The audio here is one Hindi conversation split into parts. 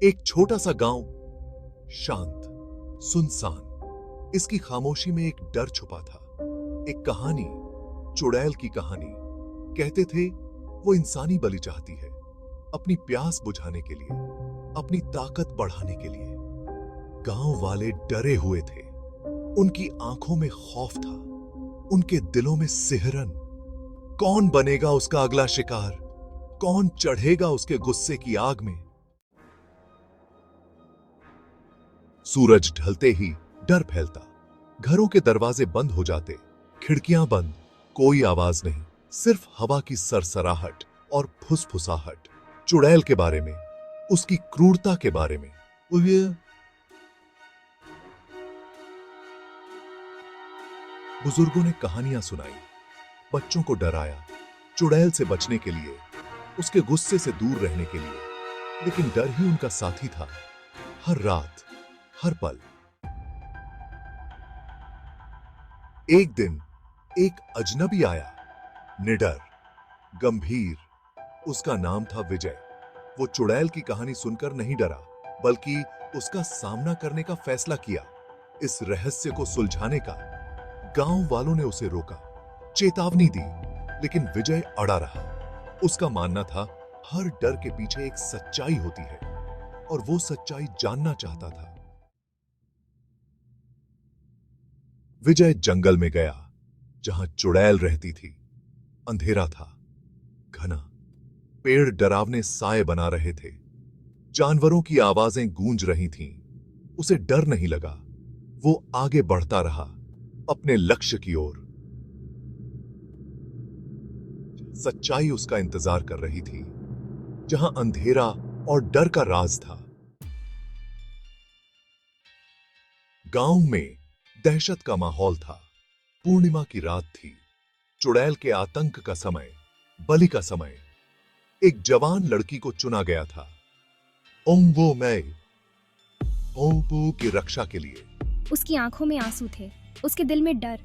एक छोटा सा गांव, शांत, सुनसान। इसकी खामोशी में एक डर छुपा था। एक कहानी, चुड़ैल की कहानी। कहते थे वो इंसानी बलि चाहती है, अपनी प्यास बुझाने के लिए, अपनी ताकत बढ़ाने के लिए। गांव वाले डरे हुए थे। उनकी आंखों में खौफ था, उनके दिलों में सिहरन। कौन बनेगा उसका अगला शिकार? कौन चढ़ेगा उसके गुस्से की आग में? सूरज ढलते ही डर फैलता। घरों के दरवाजे बंद हो जाते, खिड़कियां बंद, कोई आवाज नहीं, सिर्फ हवा की सरसराहट और फुसफुसाहट। चुड़ैल के बारे में, उसकी क्रूरता के बारे में। बुजुर्गों ने कहानियां सुनाई, बच्चों को डराया, चुड़ैल से बचने के लिए, उसके गुस्से से दूर रहने के लिए। लेकिन डर ही उनका साथी था, हर रात, हर पल। एक दिन एक अजनबी आया, निडर, गंभीर। उसका नाम था विजय। वो चुड़ैल की कहानी सुनकर नहीं डरा, बल्कि उसका सामना करने का फैसला किया, इस रहस्य को सुलझाने का। गांव वालों ने उसे रोका, चेतावनी दी, लेकिन विजय अड़ा रहा। उसका मानना था हर डर के पीछे एक सच्चाई होती है, और वो सच्चाई जानना चाहता था। विजय जंगल में गया, जहां चुड़ैल रहती थी। अंधेरा था, घना। पेड़ डरावने साए बना रहे थे, जानवरों की आवाजें गूंज रही थीं। उसे डर नहीं लगा। वो आगे बढ़ता रहा, अपने लक्ष्य की ओर। सच्चाई उसका इंतजार कर रही थी, जहां अंधेरा और डर का राज था। गांव में दहशत का माहौल था। पूर्णिमा की रात थी, चुड़ैल के आतंक का समय, बलि का समय। एक जवान लड़की को चुना गया था, ओंगो मै, ओंगो की रक्षा के लिए। उसकी आंखों में आंसू थे, उसके दिल में डर,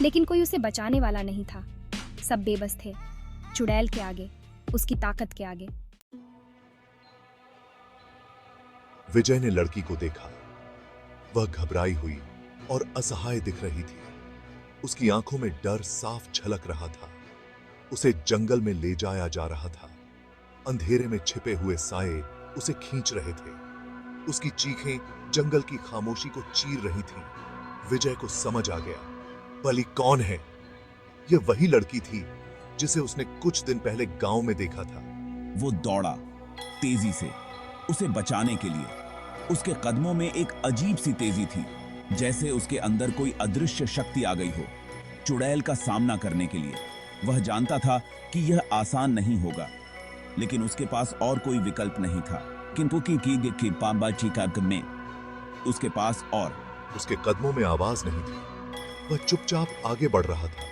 लेकिन कोई उसे बचाने वाला नहीं था। सब बेबस थे, चुड़ैल के आगे, उसकी ताकत के आगे। विजय ने लड़की को देखा। वह घबराई हुई और असहाय दिख रही थी। उसकी आंखों में डर साफ झलक रहा था। उसे जंगल में ले जाया जा रहा था। अंधेरे में छिपे हुए साए उसे खींच रहे थे। उसकी चीखें जंगल की खामोशी को चीर रही थीं। विजय को समझ आ गया, बलि कौन है। यह वही लड़की थी जिसे उसने कुछ दिन पहले गांव में देखा था। वो दौड़ा तेजी से, उसे बचाने के लिए। उसके कदमों में एक अजीब सी तेजी थी, जैसे उसके अंदर कोई अदृश्य शक्ति आ गई हो, चुड़ैल का सामना करने के लिए। वह जानता था कि यह आसान नहीं होगा, लेकिन उसके पास और कोई विकल्प नहीं था। किंतु में उसके पास और उसके कदमों में आवाज नहीं थी। वह चुपचाप आगे बढ़ रहा था।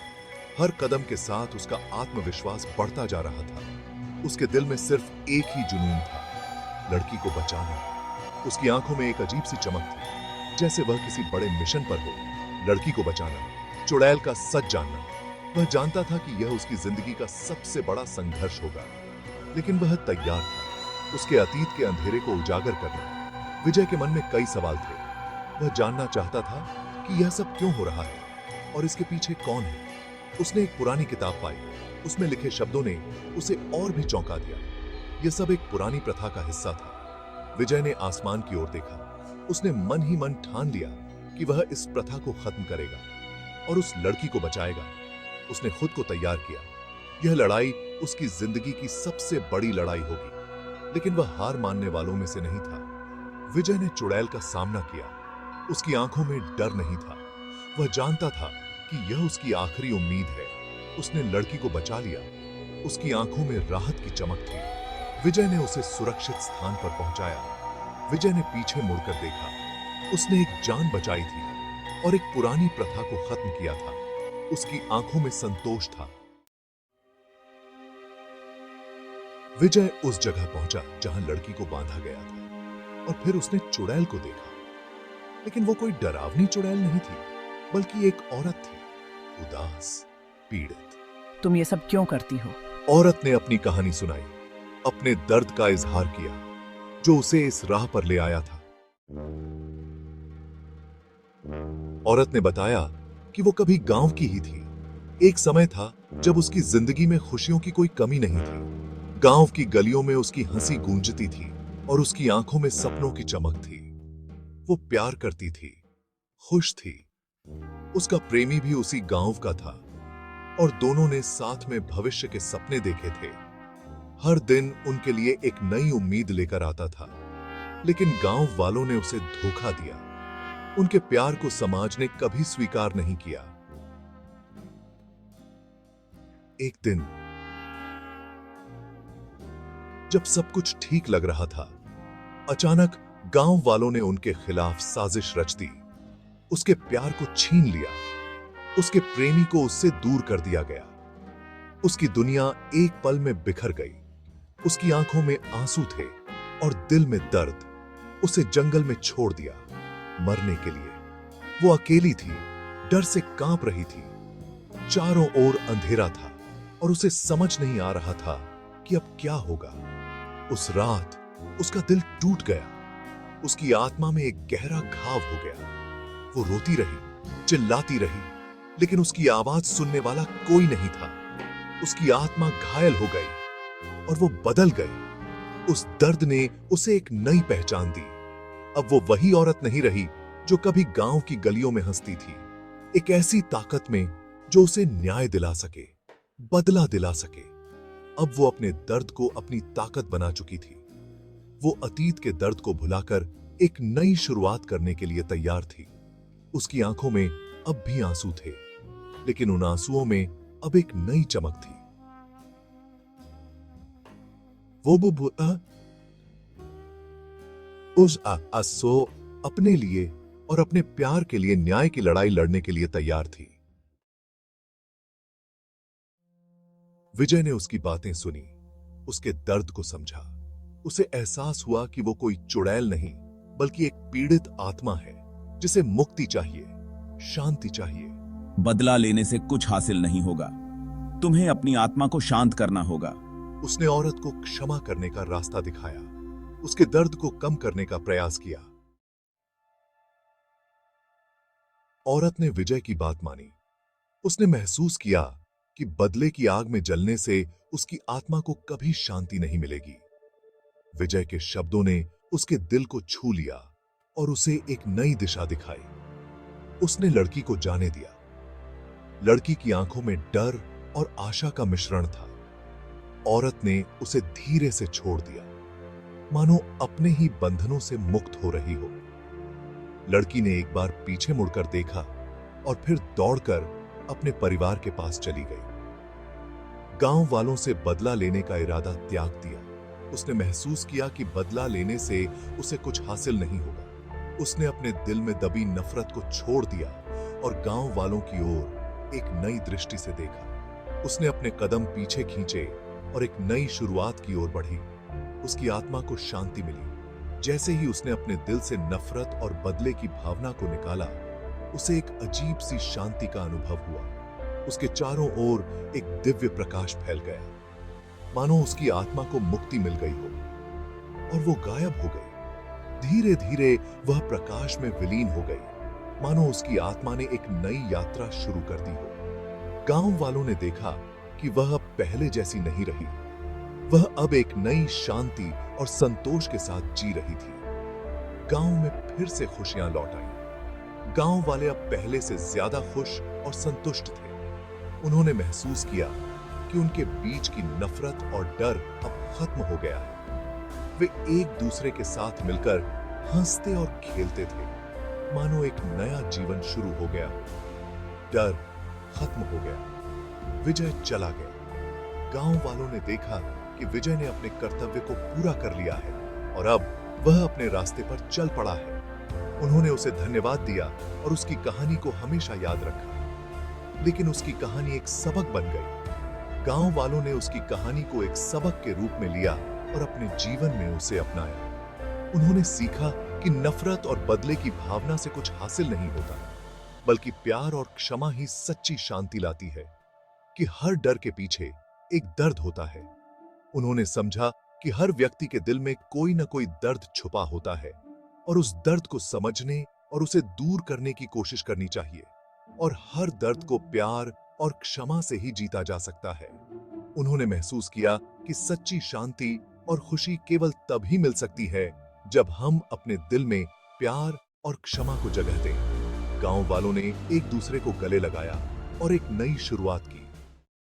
हर कदम के साथ उसका आत्मविश्वास बढ़ता जा रहा था। उसके दिल में सिर्फ एक ही जुनून था, लड़की को बचाना। उसकी आंखों में एक अजीब सी चमक थी, जैसे वह किसी बड़े मिशन पर हो। लड़की को बचाना, चुड़ैल का सच जानना। वह जानता था कि यह उसकी जिंदगी का सबसे बड़ा संघर्ष होगा, लेकिन वह तैयार था उसके अतीत के अंधेरे को उजागर करना। विजय के मन में कई सवाल थे। वह जानना चाहता था कि यह सब क्यों हो रहा है और इसके पीछे कौन है। उसने एक पुरानी किताब पाई। उसमें लिखे शब्दों ने उसे और भी चौंका दिया। यह सब एक पुरानी प्रथा का हिस्सा था। विजय ने आसमान की ओर देखा। उसने मन ही मन ठान लिया कि वह इस प्रथा को खत्म करेगा और उस लड़की को बचाएगा। उसने खुद को तैयार किया। यह लड़ाई उसकी जिंदगी की सबसे बड़ी लड़ाई होगी, लेकिन वह हार मानने वालों में से नहीं था। विजय ने चुड़ैल का सामना किया। उसकी आंखों में डर नहीं था। वह जानता था कि यह उसकी आखिरी उम्मीद है। उसने लड़की को बचा लिया। उसकी आंखों में राहत की चमक थी। विजय ने उसे सुरक्षित स्थान पर पहुंचाया। विजय ने पीछे मुड़कर देखा। उसने एक जान बचाई थी और एक पुरानी प्रथा को खत्म किया था। उसकी आंखों में संतोष था। विजय उस जगह पहुंचा जहां लड़की को बांधा गया था, और फिर उसने चुड़ैल को देखा। लेकिन वो कोई डरावनी चुड़ैल नहीं थी, बल्कि एक औरत थी, उदास, पीड़ित। तुम ये सब क्यों करती हो? औरत ने अपनी कहानी सुनाई, अपने दर्द का इजहार किया। जो उसे इस राह पर ले आया था। औरत ने बताया कि वो कभी गांव की ही थी। एक समय था जब उसकी जिंदगी में खुशियों की कोई कमी नहीं थी। गांव की गलियों में उसकी हंसी गूंजती थी और उसकी आंखों में सपनों की चमक थी। वो प्यार करती थी, खुश थी। उसका प्रेमी भी उसी गांव का था और दोनों ने साथ में भविष्य के सपने देखे थे। हर दिन उनके लिए एक नई उम्मीद लेकर आता था, लेकिन गांव वालों ने उसे धोखा दिया। उनके प्यार को समाज ने कभी स्वीकार नहीं किया। एक दिन जब सब कुछ ठीक लग रहा था, अचानक गांव वालों ने उनके खिलाफ साजिश रच दी। उसके प्यार को छीन लिया। उसके प्रेमी को उससे दूर कर दिया गया। उसकी दुनिया एक पल में बिखर गई। उसकी आंखों में आंसू थे और दिल में दर्द। उसे जंगल में छोड़ दिया मरने के लिए। वो अकेली थी, डर से कांप रही थी। चारों ओर अंधेरा था और उसे समझ नहीं आ रहा था कि अब क्या होगा। उस रात उसका दिल टूट गया। उसकी आत्मा में एक गहरा घाव हो गया। वो रोती रही, चिल्लाती रही, लेकिन उसकी आवाज सुनने वाला कोई नहीं था। उसकी आत्मा घायल हो गई और वो बदल गई। उस दर्द ने उसे एक नई पहचान दी। अब वो वही औरत नहीं रही जो कभी गांव की गलियों में हंसती थी। एक ऐसी ताकत में जो उसे न्याय दिला सके, बदला दिला सके। अब वो अपने दर्द को अपनी ताकत बना चुकी थी। वो अतीत के दर्द को भुलाकर एक नई शुरुआत करने के लिए तैयार थी। उसकी आंखों में अब भी आंसू थे, लेकिन उन आंसुओं में अब एक नई चमक थी। वो उस आंसू अपने लिए और अपने प्यार के लिए न्याय की लड़ाई लड़ने के लिए तैयार थी। विजय ने उसकी बातें सुनी, उसके दर्द को समझा। उसे एहसास हुआ कि वो कोई चुड़ैल नहीं, बल्कि एक पीड़ित आत्मा है जिसे मुक्ति चाहिए, शांति चाहिए। बदला लेने से कुछ हासिल नहीं होगा। तुम्हें अपनी आत्मा को शांत करना होगा। उसने औरत को क्षमा करने का रास्ता दिखाया, उसके दर्द को कम करने का प्रयास किया। औरत ने विजय की बात मानी। उसने महसूस किया कि बदले की आग में जलने से उसकी आत्मा को कभी शांति नहीं मिलेगी। विजय के शब्दों ने उसके दिल को छू लिया और उसे एक नई दिशा दिखाई। उसने लड़की को जाने दिया। लड़की की आंखों में डर और आशा का मिश्रण था। औरत ने उसे धीरे से छोड़ दिया, मानो अपने ही बंधनों से मुक्त हो रही हो। लड़की ने एक बार पीछे मुड़कर देखा और फिर दौड़कर अपने परिवार के पास चली गई। गांव वालों से बदला लेने का इरादा त्याग दिया। उसने महसूस किया कि बदला लेने से उसे कुछ हासिल नहीं होगा। उसने अपने दिल में दबी नफरत को छोड़ दिया और गांव वालों की ओर एक नई दृष्टि से देखा। उसने अपने कदम पीछे खींचे और एक नई शुरुआत की ओर बढ़ी। उसकी आत्मा को शांति मिली। जैसे ही उसने अपने दिल से नफरत और बदले की भावना को निकाला, उसे एक अजीब सी शांति का अनुभव हुआ। उसके चारों ओर एक दिव्य प्रकाश फैल गया, मानो उसकी आत्मा को मुक्ति मिल गई हो, और वो गायब हो गई। धीरे धीरे वह प्रकाश में विलीन हो गई, मानो उसकी आत्मा ने एक नई यात्रा शुरू कर दी हो। गांव वालों ने देखा कि वह अब पहले जैसी नहीं रही। वह अब एक नई शांति और संतोष के साथ जी रही थी। गांव में फिर से खुशियां लौट आईं। गांव वाले अब पहले से ज्यादा खुश और संतुष्ट थे। उन्होंने महसूस किया कि उनके बीच की नफरत और डर अब खत्म हो गया है। वे एक दूसरे के साथ मिलकर हंसते और खेलते थे, मानो एक नया जीवन शुरू हो गया। डर खत्म हो गया। विजय चला गया। गांव वालों ने देखा कि विजय ने अपने कर्तव्य को पूरा कर लिया है और अब वह अपने रास्ते पर चल पड़ा है। उन्होंने उसे धन्यवाद दिया और उसकी कहानी को हमेशा याद रखा। लेकिन उसकी कहानी एक सबक बन गई। गांव वालों ने उसकी कहानी को एक सबक के रूप में लिया और अपने जीवन में उसे अपनाया। उन्होंने सीखा कि नफरत और बदले की भावना से कुछ हासिल नहीं होता, बल्कि प्यार और क्षमा ही सच्ची शांति लाती है। कि हर डर के पीछे एक दर्द होता है। उन्होंने समझा कि हर व्यक्ति के दिल में कोई ना कोई दर्द छुपा होता है और उस दर्द को समझने और उसे दूर करने की कोशिश करनी चाहिए। और हर दर्द को प्यार और क्षमा से ही जीता जा सकता है। उन्होंने महसूस किया कि सच्ची शांति और खुशी केवल तभी मिल सकती है जब हम अपने दिल में प्यार और क्षमा को जगह दें। गांव वालों ने एक दूसरे को गले लगाया और एक नई शुरुआत की।